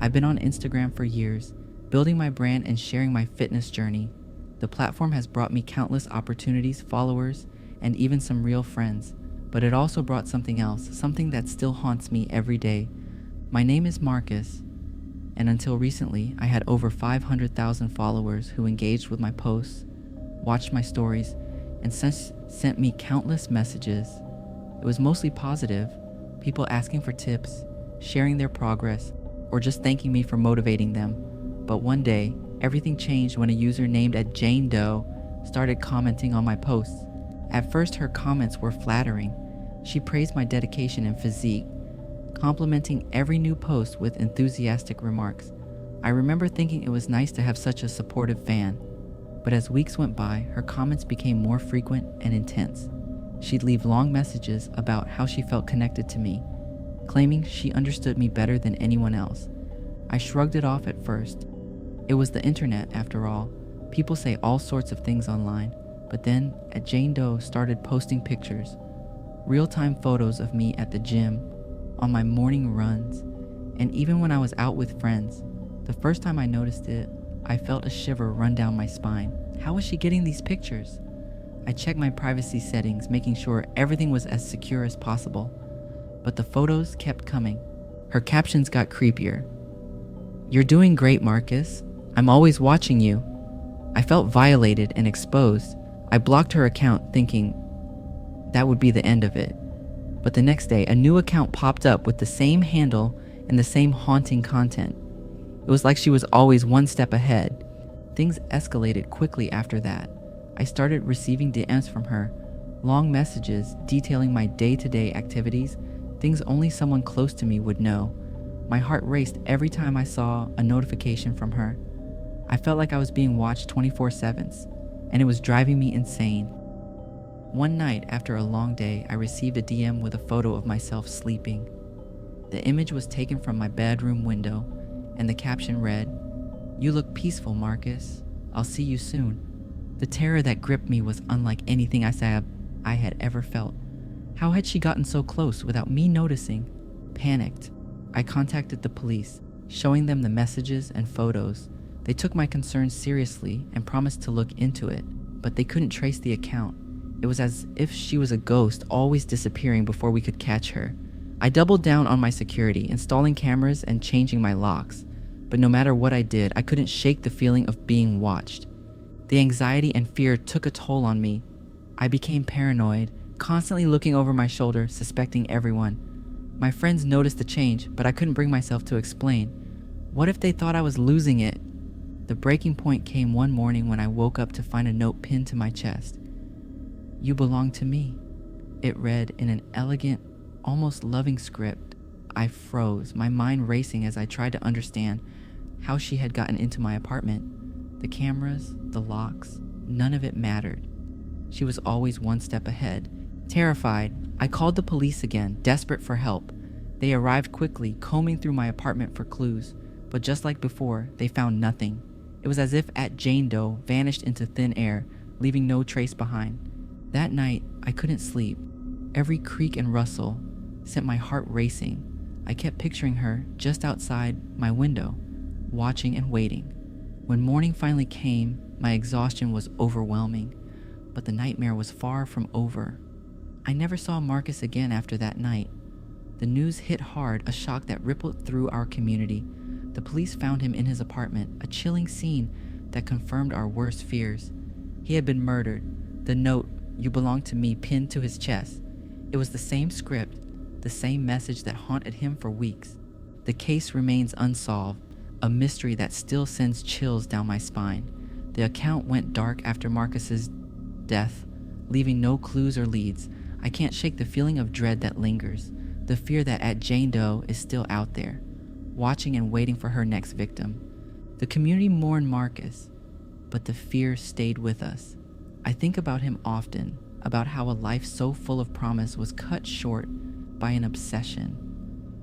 I've been on Instagram for years, building my brand and sharing my fitness journey. The platform has brought me countless opportunities, followers, and even some real friends. But it also brought something else, something that still haunts me every day. My name is Marcus, and until recently, I had over 500,000 followers who engaged with my posts, watched my stories, and sent me countless messages. It was mostly positive, people asking for tips, sharing their progress, or just thanking me for motivating them. But one day, everything changed when a user named Jane Doe started commenting on my posts. At first, her comments were flattering. She praised my dedication and physique, complimenting every new post with enthusiastic remarks. I remember thinking it was nice to have such a supportive fan. But as weeks went by, her comments became more frequent and intense. She'd leave long messages about how she felt connected to me, claiming she understood me better than anyone else. I shrugged it off at first. It was the internet, after all. People say all sorts of things online. But then, Jane Doe started posting pictures, real-time photos of me at the gym, on my morning runs, and even when I was out with friends. The first time I noticed it, I felt a shiver run down my spine. How was she getting these pictures? I checked my privacy settings, making sure everything was as secure as possible. But the photos kept coming. Her captions got creepier. "You're doing great, Marcus. I'm always watching you." I felt violated and exposed. I blocked her account thinking that would be the end of it. But the next day, a new account popped up with the same handle and the same haunting content. It was like she was always one step ahead. Things escalated quickly after that. I started receiving DMs from her, long messages detailing my day-to-day activities, things only someone close to me would know. My heart raced every time I saw a notification from her. I felt like I was being watched 24/7, and it was driving me insane. One night, after a long day, I received a DM with a photo of myself sleeping. The image was taken from my bedroom window, and the caption read, "You look peaceful, Marcus. I'll see you soon." The terror that gripped me was unlike anything I had ever felt. How had she gotten so close without me noticing? Panicked, I contacted the police, showing them the messages and photos. They took my concerns seriously and promised to look into it, but they couldn't trace the account. It was as if she was a ghost, always disappearing before we could catch her. I doubled down on my security, installing cameras and changing my locks. But no matter what I did, I couldn't shake the feeling of being watched. The anxiety and fear took a toll on me. I became paranoid, constantly looking over my shoulder, suspecting everyone. My friends noticed the change, but I couldn't bring myself to explain. What if they thought I was losing it? The breaking point came one morning when I woke up to find a note pinned to my chest. "You belong to me," it read in an elegant, almost loving script. I froze, my mind racing as I tried to understand how she had gotten into my apartment. The cameras, the locks, none of it mattered. She was always one step ahead. Terrified, I called the police again, desperate for help. They arrived quickly, combing through my apartment for clues, but just like before, they found nothing. It was as if Jane Doe vanished into thin air, leaving no trace behind. That night, I couldn't sleep. Every creak and rustle sent my heart racing. I kept picturing her just outside my window, watching and waiting. When morning finally came, my exhaustion was overwhelming, but the nightmare was far from over. I never saw Marcus again after that night. The news hit hard, a shock that rippled through our community. The police found him in his apartment, a chilling scene that confirmed our worst fears. He had been murdered. The note, "You belong to me," pinned to his chest. It was the same script, the same message that haunted him for weeks. The case remains unsolved, a mystery that still sends chills down my spine. The account went dark after Marcus's death, leaving no clues or leads. I can't shake the feeling of dread that lingers, the fear that Jane Doe is still out there, watching and waiting for her next victim. The community mourned Marcus, but the fear stayed with us. I think about him often, about how a life so full of promise was cut short by an obsession.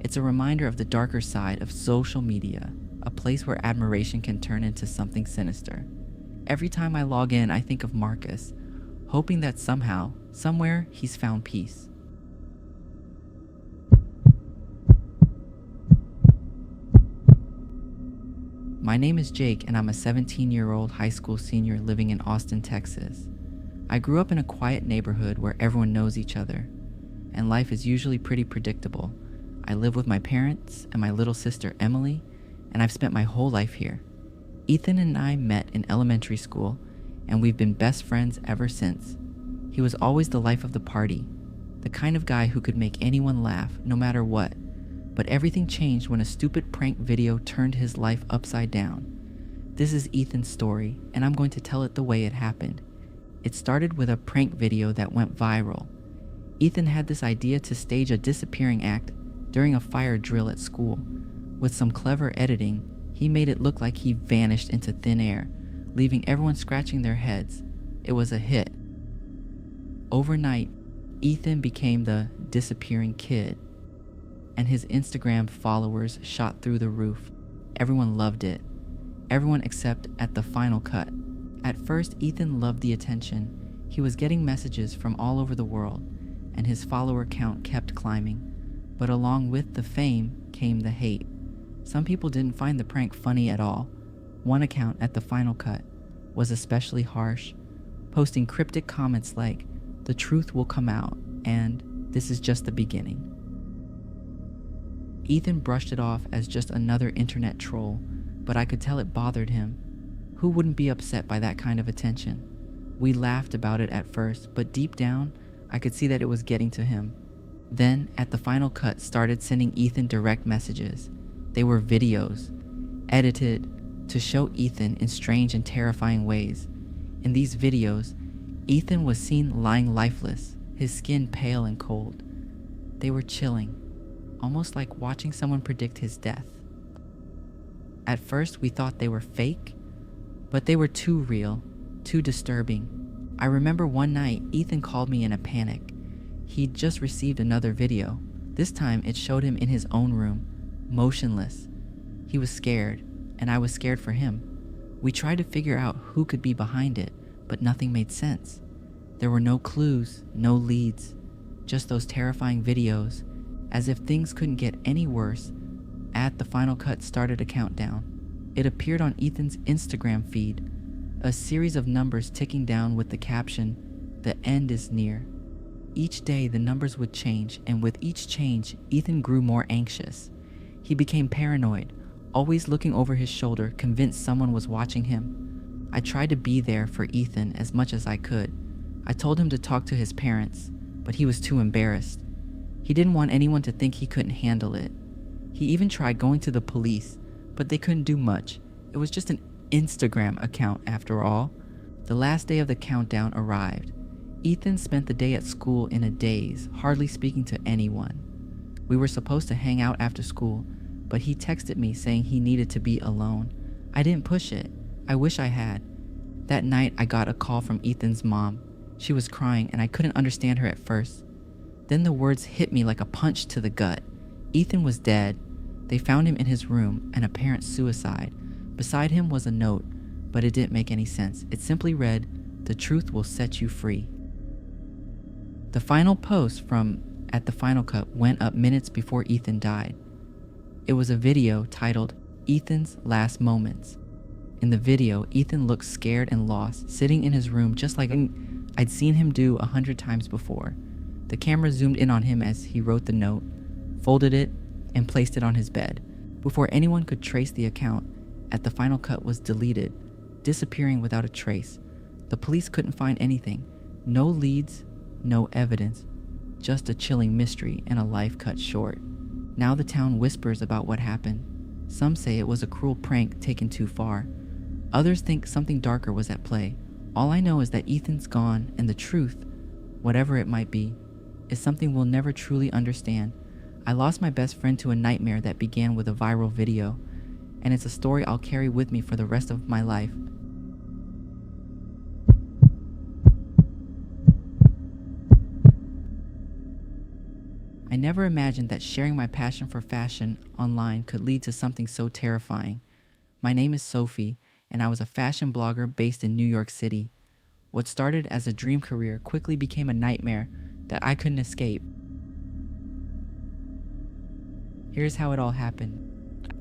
It's a reminder of the darker side of social media, a place where admiration can turn into something sinister. Every time I log in, I think of Marcus, hoping that somehow, somewhere, he's found peace. My name is Jake, and I'm a 17-year-old high school senior living in Austin, Texas. I grew up in a quiet neighborhood where everyone knows each other, and life is usually pretty predictable. I live with my parents and my little sister Emily, and I've spent my whole life here. Ethan and I met in elementary school, and we've been best friends ever since. He was always the life of the party, the kind of guy who could make anyone laugh no matter what. But everything changed when a stupid prank video turned his life upside down. This is Ethan's story, and I'm going to tell it the way it happened. It started with a prank video that went viral. Ethan had this idea to stage a disappearing act during a fire drill at school. With some clever editing, he made it look like he vanished into thin air, leaving everyone scratching their heads. It was a hit. Overnight, Ethan became the disappearing kid, and his Instagram followers shot through the roof. Everyone loved it. Everyone except at the final cut. At first, Ethan loved the attention. He was getting messages from all over the world, and his follower count kept climbing. But along with the fame came the hate. Some people didn't find the prank funny at all. One account at the final cut was especially harsh, posting cryptic comments like, "The truth will come out," and "This is just the beginning." Ethan brushed it off as just another internet troll, but I could tell it bothered him. Who wouldn't be upset by that kind of attention? We laughed about it at first, but deep down, I could see that it was getting to him. Then, at the final cut, started sending Ethan direct messages. They were videos, edited to show Ethan in strange and terrifying ways. In these videos, Ethan was seen lying lifeless, his skin pale and cold. They were chilling, almost like watching someone predict his death. At first, we thought they were fake, but they were too real, too disturbing. I remember one night, Ethan called me in a panic. He'd just received another video. This time, it showed him in his own room, motionless. He was scared, and I was scared for him. We tried to figure out who could be behind it, but nothing made sense. There were no clues, no leads, just those terrifying videos. As if things couldn't get any worse, At the Final Cut started a countdown. It appeared on Ethan's Instagram feed, a series of numbers ticking down with the caption, "The end is near." Each day the numbers would change, and with each change, Ethan grew more anxious. He became paranoid, always looking over his shoulder, convinced someone was watching him. I tried to be there for Ethan as much as I could. I told him to talk to his parents, but he was too embarrassed. He didn't want anyone to think he couldn't handle it. He even tried going to the police, but they couldn't do much. It was just an Instagram account after all. The last day of the countdown arrived. Ethan spent the day at school in a daze, hardly speaking to anyone. We were supposed to hang out after school, but he texted me saying he needed to be alone. I didn't push it. I wish I had. That night, I got a call from Ethan's mom. She was crying, and I couldn't understand her at first. Then the words hit me like a punch to the gut. Ethan was dead. They found him in his room, an apparent suicide. Beside him was a note, but it didn't make any sense. It simply read, "The truth will set you free." The final post from At the Final Cut went up minutes before Ethan died. It was a video titled Ethan's Last Moments. In the video, Ethan looked scared and lost, sitting in his room just like I'd seen him do 100 times before. The camera zoomed in on him as he wrote the note, folded it, and placed it on his bed. Before anyone could trace the account, At the Final Cut was deleted, disappearing without a trace. The police couldn't find anything. No leads, no evidence, just a chilling mystery and a life cut short. Now the town whispers about what happened. Some say it was a cruel prank taken too far. Others think something darker was at play. All I know is that Ethan's gone, and the truth, whatever it might be, is something we'll never truly understand. I lost my best friend to a nightmare that began with a viral video, and it's a story I'll carry with me for the rest of my life. I never imagined that sharing my passion for fashion online could lead to something so terrifying. My name is Sophie, and I was a fashion blogger based in New York City. What started as a dream career quickly became a nightmare that I couldn't escape. Here's how it all happened.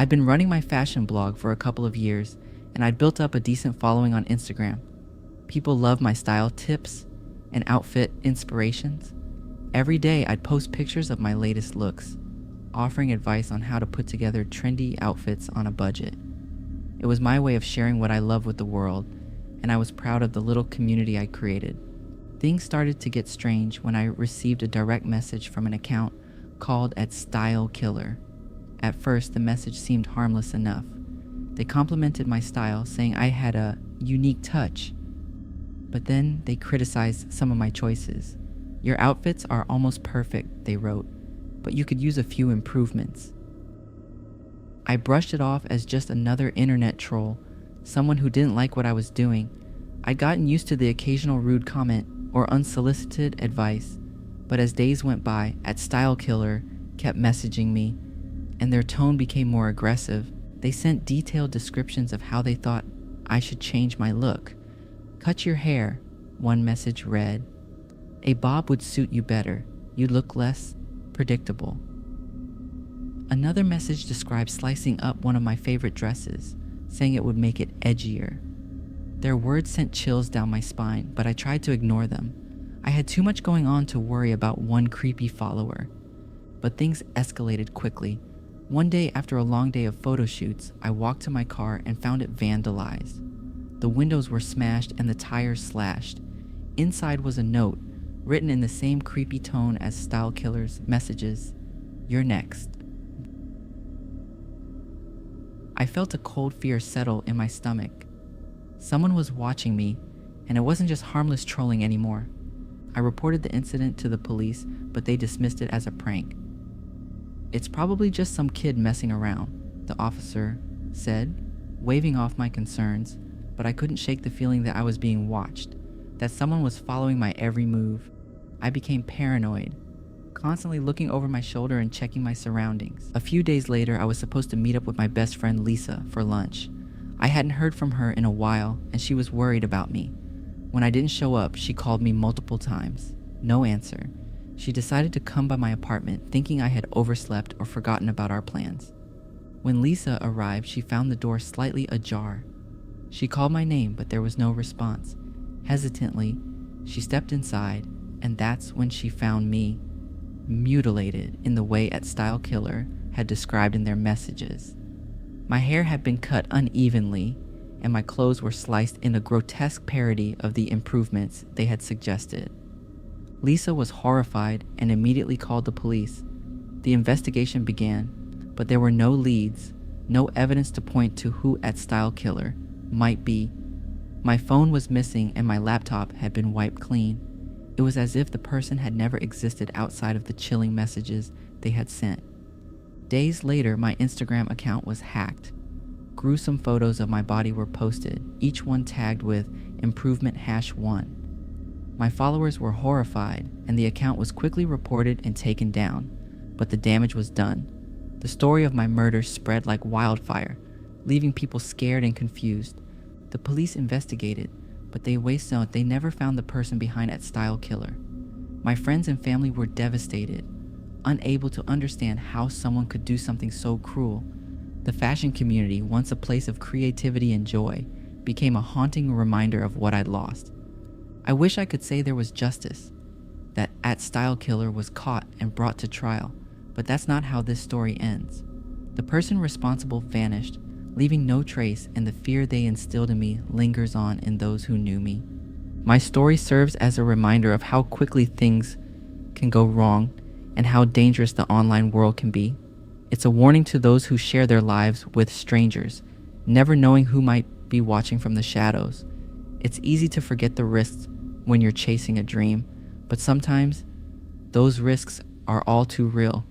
I'd been running my fashion blog for a couple of years, and I'd built up a decent following on Instagram. People loved my style tips and outfit inspirations. Every day, I'd post pictures of my latest looks, offering advice on how to put together trendy outfits on a budget. It was my way of sharing what I love with the world, and I was proud of the little community I created. Things started to get strange when I received a direct message from an account called @StyleKiller. At first, the message seemed harmless enough. They complimented my style, saying I had a unique touch. But then they criticized some of my choices. "Your outfits are almost perfect," they wrote, "but you could use a few improvements." I brushed it off as just another internet troll, someone who didn't like what I was doing. I'd gotten used to the occasional rude comment or unsolicited advice, but as days went by, @StyleKiller kept messaging me, and their tone became more aggressive. They sent detailed descriptions of how they thought I should change my look. "Cut your hair," one message read. "A bob would suit you better. You'd look less predictable." Another message described slicing up one of my favorite dresses, saying it would make it edgier. Their words sent chills down my spine, but I tried to ignore them. I had too much going on to worry about one creepy follower. But things escalated quickly. One day, after a long day of photo shoots, I walked to my car and found it vandalized. The windows were smashed and the tires slashed. Inside was a note, written in the same creepy tone as StyleKiller's messages: "You're next." I felt a cold fear settle in my stomach. Someone was watching me, and it wasn't just harmless trolling anymore. I reported the incident to the police, but they dismissed it as a prank. "It's probably just some kid messing around," the officer said, waving off my concerns, but I couldn't shake the feeling that I was being watched, that someone was following my every move. I became paranoid, constantly looking over my shoulder and checking my surroundings. A few days later, I was supposed to meet up with my best friend Lisa for lunch. I hadn't heard from her in a while, and she was worried about me. When I didn't show up, she called me multiple times. No answer. She decided to come by my apartment, thinking I had overslept or forgotten about our plans. When Lisa arrived, she found the door slightly ajar. She called my name, but there was no response. Hesitantly, she stepped inside, and that's when she found me, mutilated in the way @StyleKiller had described in their messages. My hair had been cut unevenly, and my clothes were sliced in a grotesque parody of the improvements they had suggested. Lisa was horrified and immediately called the police. The investigation began, but there were no leads, no evidence to point to who @StyleKiller might be. My phone was missing and my laptop had been wiped clean. It was as if the person had never existed outside of the chilling messages they had sent. Days later, my Instagram account was hacked. Gruesome photos of my body were posted, each one tagged with improvement #1. My followers were horrified, and the account was quickly reported and taken down, but the damage was done. The story of my murder spread like wildfire, leaving people scared and confused. The police investigated, but they never found the person behind @StyleKiller. My friends and family were devastated, unable to understand how someone could do something so cruel. The fashion community, once a place of creativity and joy, became a haunting reminder of what I'd lost. I wish I could say there was justice, that @StyleKiller was caught and brought to trial, but that's not how this story ends. The person responsible vanished, leaving no trace, and the fear they instilled in me lingers on in those who knew me. My story serves as a reminder of how quickly things can go wrong and how dangerous the online world can be. It's a warning to those who share their lives with strangers, never knowing who might be watching from the shadows. It's easy to forget the risks when you're chasing a dream, but sometimes those risks are all too real.